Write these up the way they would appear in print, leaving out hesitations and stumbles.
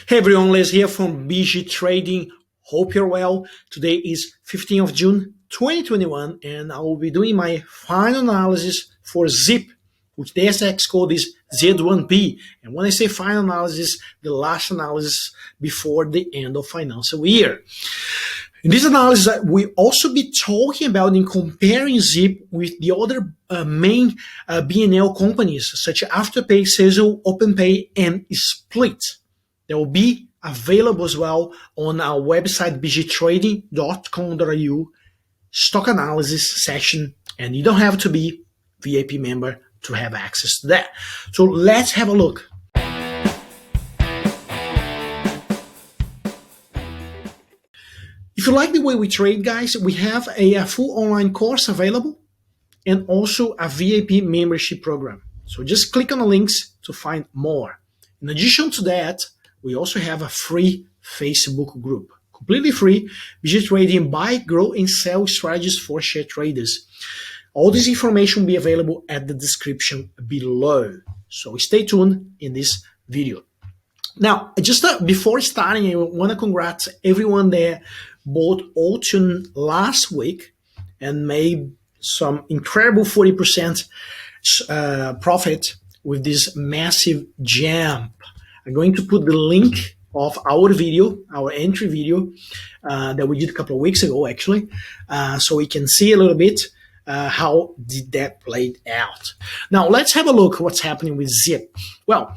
Hey everyone, Les here from BG Trading. Hope you're well. Today is 15th of June 2021 and I will be doing my final analysis for ZIP, which the SX code is Z1P. And when I say final analysis, the last analysis before the end of financial year. In this analysis, we also be talking about in comparing ZIP with the other main BNL companies such as Afterpay, SZL, OpenPay, and Split. They will be available as well on our website bgtrading.com.au stock analysis section, and you don't have to be VIP member to have access to that. So let's have a look. If you like the way we trade, guys, we have a full online course available and also a VIP membership program. So just click on the links to find more. In addition to that, we also have a free Facebook group, completely free, BG Trading buy, grow, and sell strategies for share traders. All this information will be available at the description below. So stay tuned in this video. Now, just before starting, I want to congrats everyone there bought Autumn last week and made some incredible 40% profit with this massive jump. I'm going to put the link of our video, our entry video that we did a couple of weeks ago, actually, so we can see a little bit how did that played out. Now, let's have a look what's happening with ZIP. Well,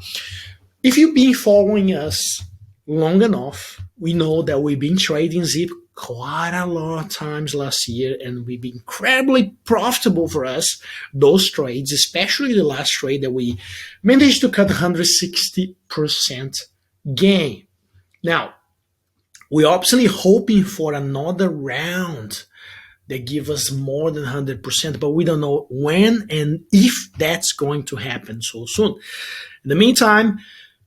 if you've been following us long enough, we know that we've been trading ZIP quite a lot of times last year, and we've been incredibly profitable for us, those trades, especially the last trade that we managed to cut 160% gain. Now, we're obviously hoping for another round that give us more than 100%, but we don't know when and if that's going to happen so soon. In the meantime,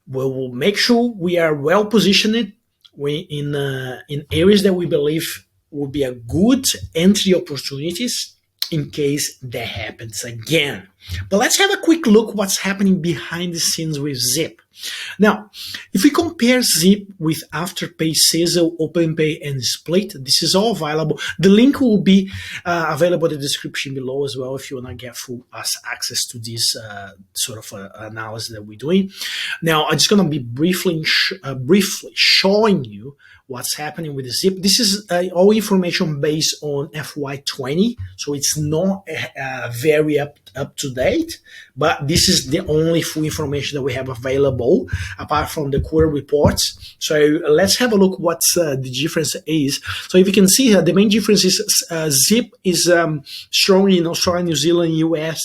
we will make sure we are well positioned in areas that we believe will be a good entry opportunities in case that happens again. But let's have a quick look what's happening behind the scenes with ZIP. Now, if we compare ZIP with Afterpay, SZL, OpenPay, and Split, this is all available. The link will be available in the description below as well if you want to get full access to this sort of analysis that we're doing. Now, I'm just going to be briefly showing you what's happening with the ZIP. This is all information based on FY20, so it's not very up to date, but this is the only full information that we have available apart from the quarter reports. So let's have a look what the difference is. So if you can see here, the main difference is ZIP is strong in Australia, New Zealand, US,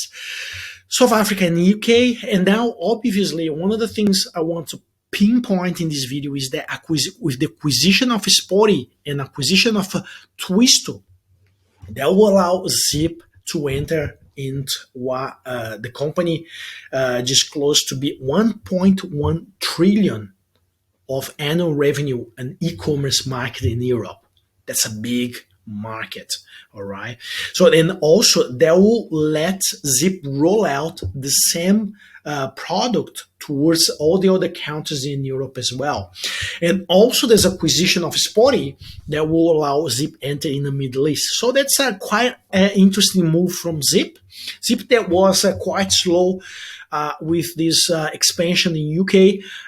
South Africa, and UK. And now, obviously, one of the things I want to pinpoint in this video is that with the acquisition of SPT and acquisition of Twisto, that will allow ZIP to enter into what the company just close to be 1.1 trillion of annual revenue and e-commerce market in Europe. That's a big market, all right? So then also that will let ZIP roll out the same product towards all the other countries in Europe as well. And also there's acquisition of SPT that will allow ZIP enter in the Middle East. So that's a quite interesting move from ZIP. ZIP that was quite slow with this expansion in UK.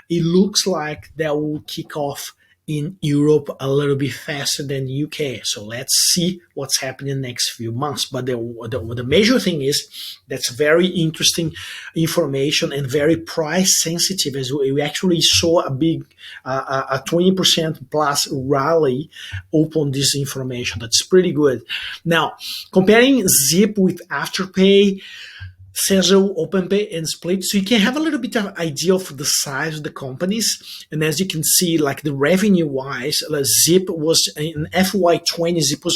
It looks like that will kick off in Europe a little bit faster than UK. So let's see what's happening in the next few months. But the major thing is that's very interesting information and very price sensitive, as we actually saw a big a 20% plus rally upon this information. That's pretty good. Now, comparing ZIP with Afterpay, SZL, OpenPay, and Split, so you can have a little bit of idea of the size of the companies. And as you can see, like the revenue-wise, ZIP was in FY20, ZIP was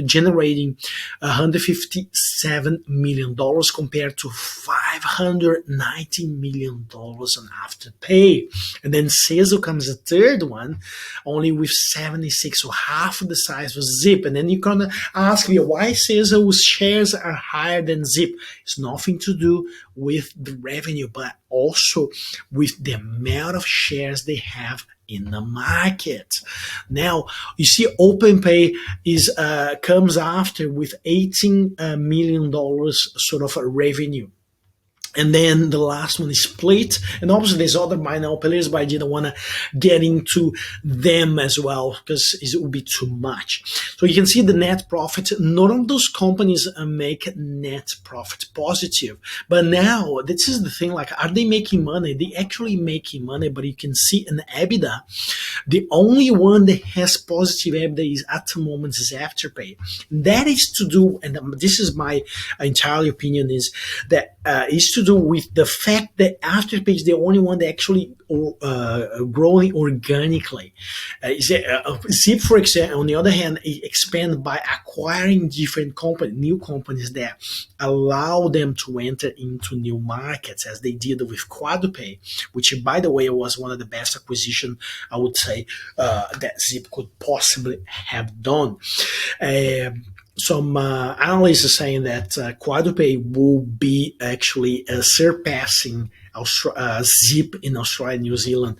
generating $157 million compared to $590 million on Afterpay. And then SZL comes a third one, only with 76, so half of the size was ZIP. And then you can ask me why SZL's shares are higher than ZIP. It's nothing to do with the revenue, but also with the amount of shares they have in the market. Now you see OpenPay is comes after with $18 million sort of a revenue. And then the last one is Split. And obviously there's other minor players, but I didn't want to get into them as well because it would be too much. So you can see the net profit. None of those companies make net profit positive. But now this is the thing, like, are they making money? They actually making money, but you can see in EBITDA, the only one that has positive EBITDA is at the moment is Afterpay. That is to do, and this is my entire opinion, is that is to do with the fact that Afterpay is the only one that actually growing organically. Zip, for example, on the other hand, it expand by acquiring different companies, new companies that allow them to enter into new markets, as they did with QuadPay, which, by the way, was one of the best acquisitions, I would say, that Zip could possibly have done. Some analysts are saying that QuadPay will be actually surpassing Zip in Australia and New Zealand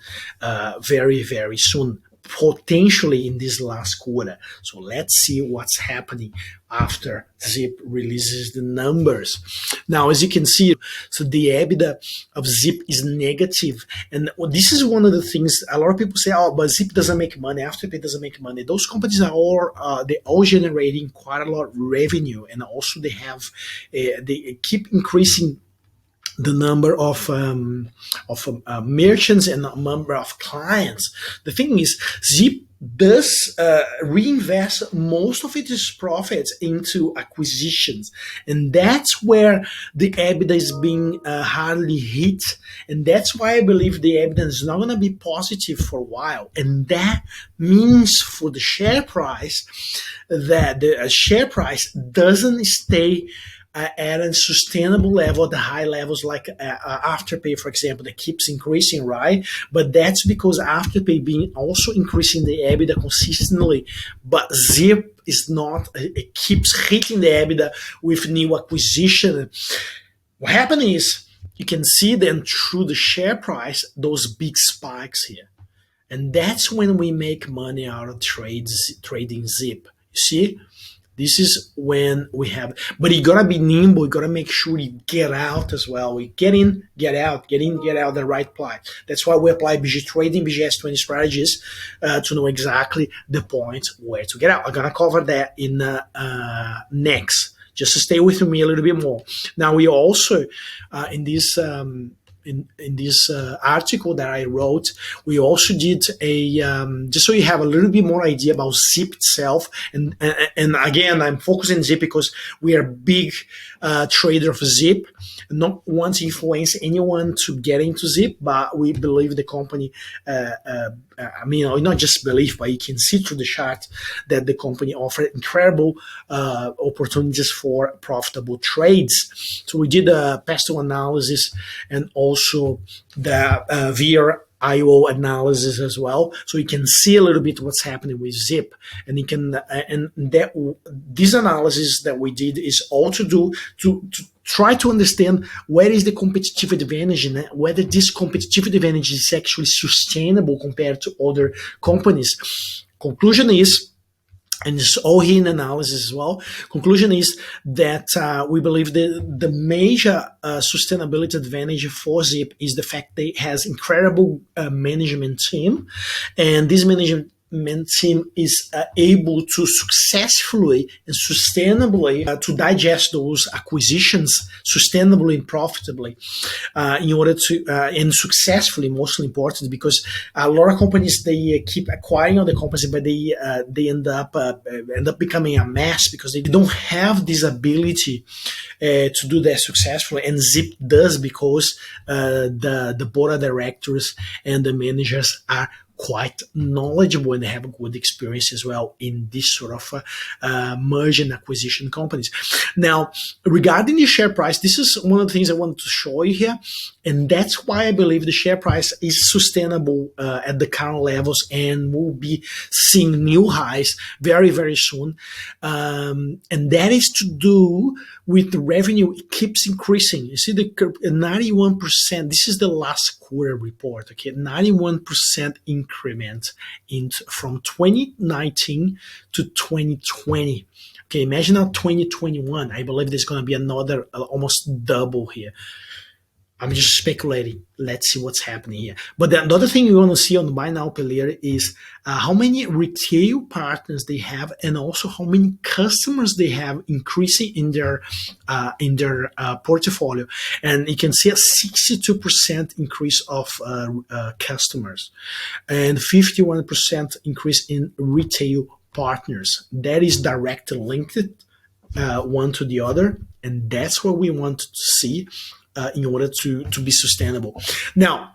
very, very soon, potentially in this last quarter. So let's see what's happening after Zip releases the numbers. Now, as you can see, so the EBITDA of Zip is negative. And this is one of the things a lot of people say, oh, but Zip doesn't make money, Afterpay doesn't make money. Those companies are all generating quite a lot of revenue. And also they have, they keep increasing the number of merchants and the number of clients. The thing is, Zip does reinvest most of its profits into acquisitions, and that's where the EBITDA is being hardly hit, and that's why I believe the EBITDA is not going to be positive for a while, and that means for the share price that the share price doesn't stay at a sustainable level, at the high levels like Afterpay, for example, that keeps increasing, right? But that's because Afterpay being also increasing the EBITDA consistently, but Zip is not. It keeps hitting the EBITDA with new acquisition. What happened is, you can see then through the share price, those big spikes here. And that's when we make money out of trading Zip. You see? This is when we have, but you gotta be nimble. You gotta make sure you get out as well. We get in, get out, get in, get out the right play. That's why we apply BG trading, BGS20 strategies to know exactly the point where to get out. I'm gonna cover that in next. Just to stay with me a little bit more. Now we also in this. In this article that I wrote, we also did a just so you have a little bit more idea about Zip itself. And again, I'm focusing Zip because we are big trader of Zip. Not want to influence anyone to get into Zip, but we believe the company. I mean, not just believe, but you can see through the chart that the company offered incredible opportunities for profitable trades. So we did a pestle analysis and also the VRIO analysis as well, so you can see a little bit what's happening with Zip, and you can and that this analysis that we did is all to do to try to understand where is the competitive advantage and whether this competitive advantage is actually sustainable compared to other companies. Conclusion is, and it's all here in analysis as well, conclusion is that we believe the major sustainability advantage for Zip is the fact that it has incredible management team, and this management team is able to successfully and sustainably to digest those acquisitions sustainably and profitably in order to and successfully, mostly important, because a lot of companies, they keep acquiring other companies, but they end up becoming a mess because they don't have this ability to do that successfully, and Zip does, because the board of directors and the managers are quite knowledgeable and they have a good experience as well in this sort of merge and acquisition companies. Now, regarding the share price, this is one of the things I wanted to show you here, and that's why I believe the share price is sustainable at the current levels and will be seeing new highs very, very soon. And that is to do with the revenue. It keeps increasing. You see the 91%. This is the last quarter report. Okay, 91% increase increment from 2019 to 2020. Okay, imagine now 2021. I believe there's going to be another almost double here. I'm just speculating. Let's see what's happening here. But the other thing you want to see on the buy now pay later is how many retail partners they have, and also how many customers they have increasing in their portfolio. And you can see a 62% increase of customers and 51% increase in retail partners. That is directly linked one to the other, and that's what we want to see in order to be sustainable. Now,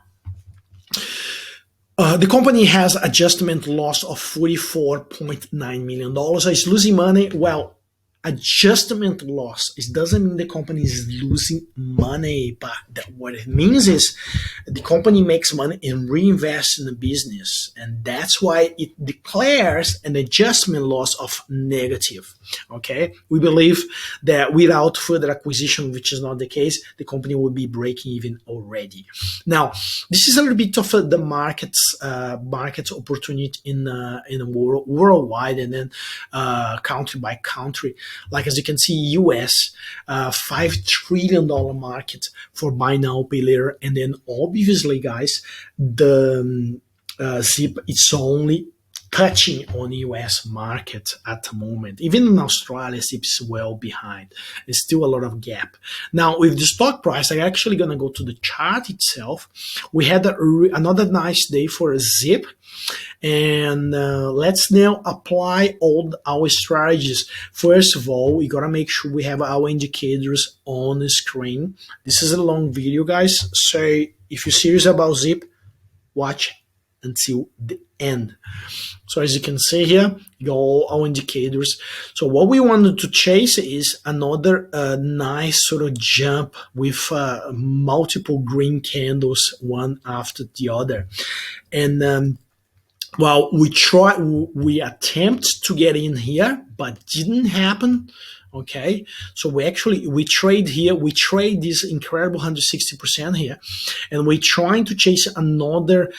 the company has adjustment loss of $44.9 million. It's losing money. Well, adjustment loss, it doesn't mean the company is losing money, but what it means is the company makes money and reinvests in the business, and that's why it declares an adjustment loss of negative. Okay, we believe that without further acquisition, which is not the case, the company will be breaking even already. Now, this is a little bit of the market's opportunity in worldwide, and then country by country. Like as you can see, US, $5 trillion market for buy now, pay later. And then obviously, guys, the ZIP is only touching on the US market at the moment. Even in Australia, ZIP is well behind. There's still a lot of gap. Now, with the stock price, I'm actually going to go to the chart itself. We had another nice day for a ZIP. And let's now apply all our strategies. First of all, we got to make sure we have our indicators on the screen. This is a long video, guys. So if you're serious about ZIP, watch until the end. So as you can see here, you got all our indicators. So what we wanted to chase is another nice sort of jump with multiple green candles, one after the other. And well, we attempt to get in here, but didn't happen. Okay, so we trade here. We trade this incredible 160% here, and we're trying to chase another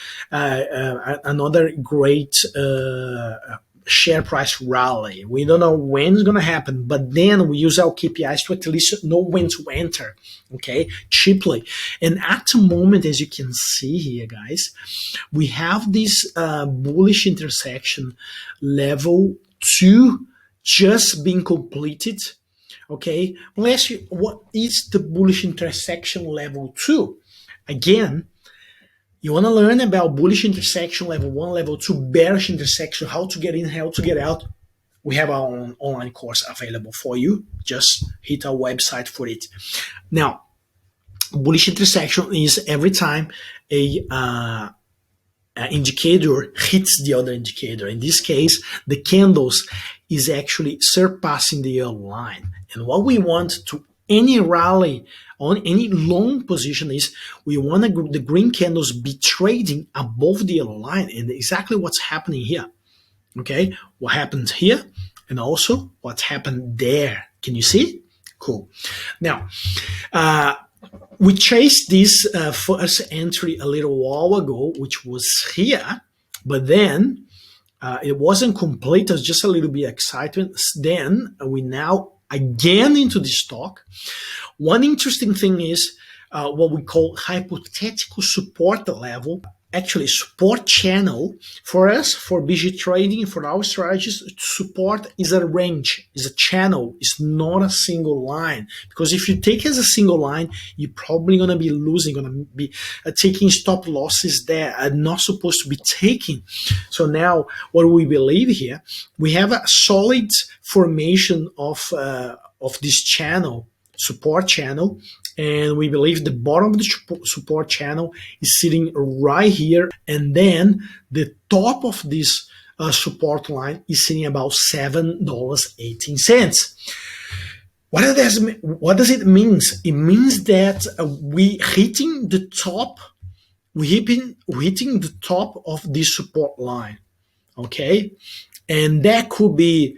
great share price rally. We don't know when it's going to happen, but then we use our KPIs to at least know when to enter, okay, cheaply. And at the moment, as you can see here, guys, we have this bullish intersection level 2 just being completed, okay? What is the bullish intersection level 2? Again, you want to learn about bullish intersection level 1, level 2, bearish intersection, how to get in, how to get out. We have our own online course available for you. Just hit our website for it. Now, bullish intersection is every time a indicator hits the other indicator. In this case, the candles is actually surpassing the yellow line. And what we want to any rally on any long position is we want the green candles be trading above the yellow line, and exactly what's happening here. Okay, what happens here and also what's happened there. Can you see? Cool. Now, we chased this first entry a little while ago, which was here, but then it wasn't complete. It was just a little bit excitement. Then we now again into the stock. One interesting thing is what we call hypothetical support level. Actually, support channel for us, for BG trading, for our strategies, support is a range, is a channel, it's not a single line. Because if you take as a single line, you're probably going to be losing, going to be taking stop losses there are not supposed to be taking. So now, what we believe here, we have a solid formation of this channel, support channel. And we believe the bottom of the support channel is sitting right here. And then the top of this support line is sitting about $7.18. What does it mean? It means that we're hitting the top of this support line. Okay? And that could be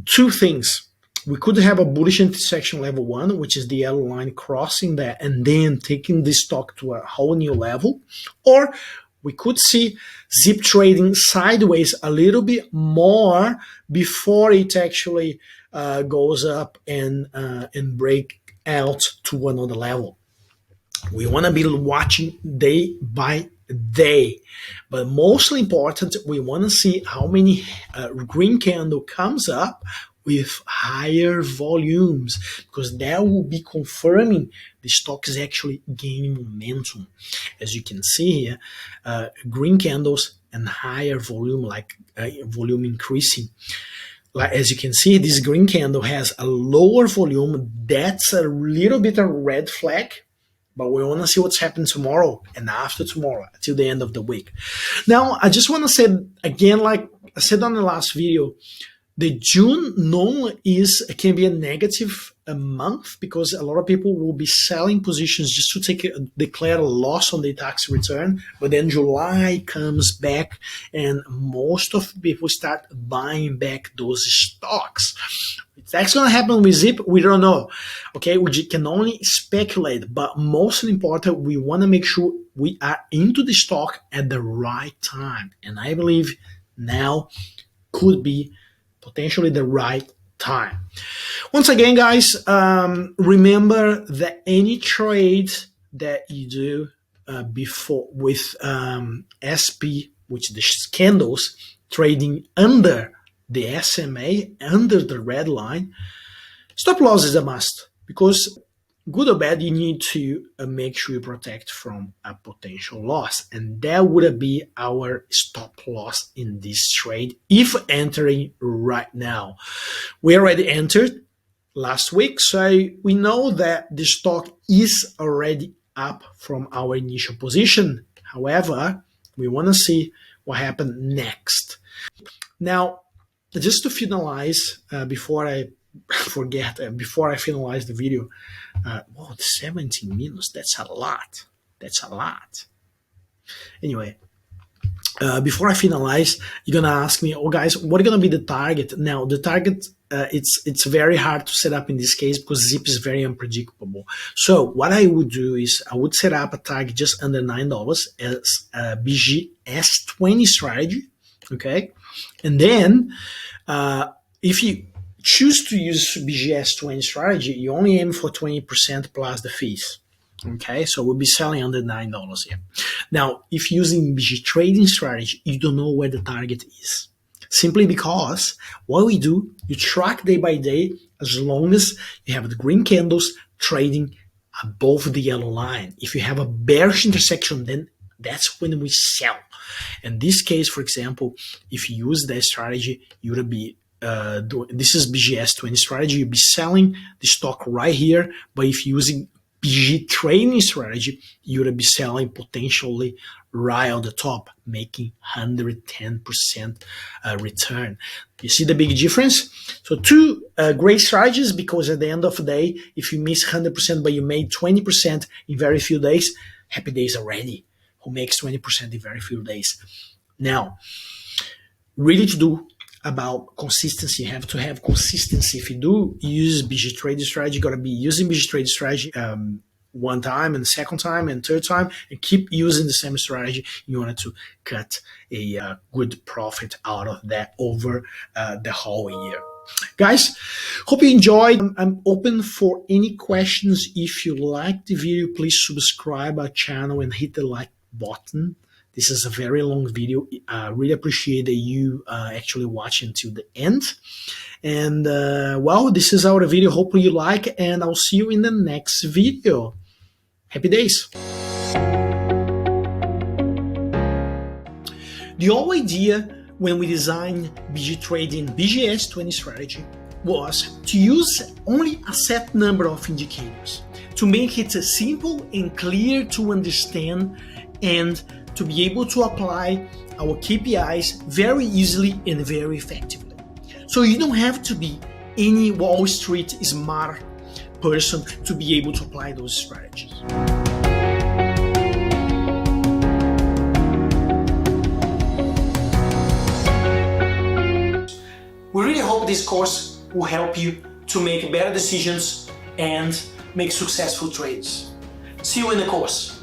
two things. We could have a bullish intersection level 1, which is the yellow line crossing that and then taking this stock to a whole new level. Or we could see ZIP trading sideways a little bit more before it actually goes up and break out to another level. We want to be watching day by day, but mostly important, we want to see how many green candle comes up with higher volumes, because that will be confirming the stock is actually gaining momentum. As you can see here, green candles and higher volume, like volume increasing. Like, as you can see, this green candle has a lower volume. That's a little bit of red flag, but we want to see what's happening tomorrow and after tomorrow till the end of the week. Now, I just want to say again, like I said on the last video, the June normally can be a negative month, because a lot of people will be selling positions just to declare a loss on their tax return. But then July comes back and most of people start buying back those stocks. If that's going to happen with ZIP, we don't know. Okay, we can only speculate. But most important, we want to make sure we are into the stock at the right time. And I believe now could be potentially the right time. Once again, guys, remember that any trade that you do before with SP, which the candles trading under the SMA, under the red line, stop loss is a must, because good or bad, you need to make sure you protect from a potential loss. And that would be our stop loss in this trade if entering right now. We already entered last week, so we know that the stock is already up from our initial position. However, we want to see what happened next. Now, just to finalize, before I forget, before I finalize the video, 17 minutes, that's a lot. That's a lot. Anyway, before I finalize, you're gonna ask me, oh guys, what is gonna be the target? Now, the target, it's very hard to set up in this case because ZIP is very unpredictable. So what I would do is I would set up a target just under $9 as a BGS20 strategy, okay? And then if you choose to use BGS20 strategy, you only aim for 20% plus the fees. Okay, so we'll be selling under $9 here. Now, if using BG trading strategy, you don't know where the target is. Simply because what we do, you track day by day as long as you have the green candles trading above the yellow line. If you have a bearish intersection, then that's when we sell. In this case, for example, if you use that strategy, you would be this is BGS20 strategy, you'll be selling the stock right here. But if you're using BG trading strategy, you would be selling potentially right on the top, making 110% return. You see the big difference? So two great strategies, because at the end of the day, if you miss 100% but you made 20% in very few days, happy days already. Who makes 20% in very few days? Now, really to do about consistency, you have to have consistency. If you do use BG trading strategy, you got to be using BG trading strategy one time and second time and third time, and keep using the same strategy in order to cut a good profit out of that over the whole year. Guys, hope you enjoyed. I'm open for any questions. If you like the video, please subscribe our channel and hit the like button. This is a very long video. I really appreciate that you actually watching to the end. And well, this is our video. Hopefully you like, and I'll see you in the next video. Happy days. The whole idea when we designed BG Trading BGS20 strategy was to use only a set number of indicators to make it simple and clear to understand, and to be able to apply our KPIs very easily and very effectively. So you don't have to be any Wall Street smart person to be able to apply those strategies. We really hope this course will help you to make better decisions and make successful trades. See you in the course.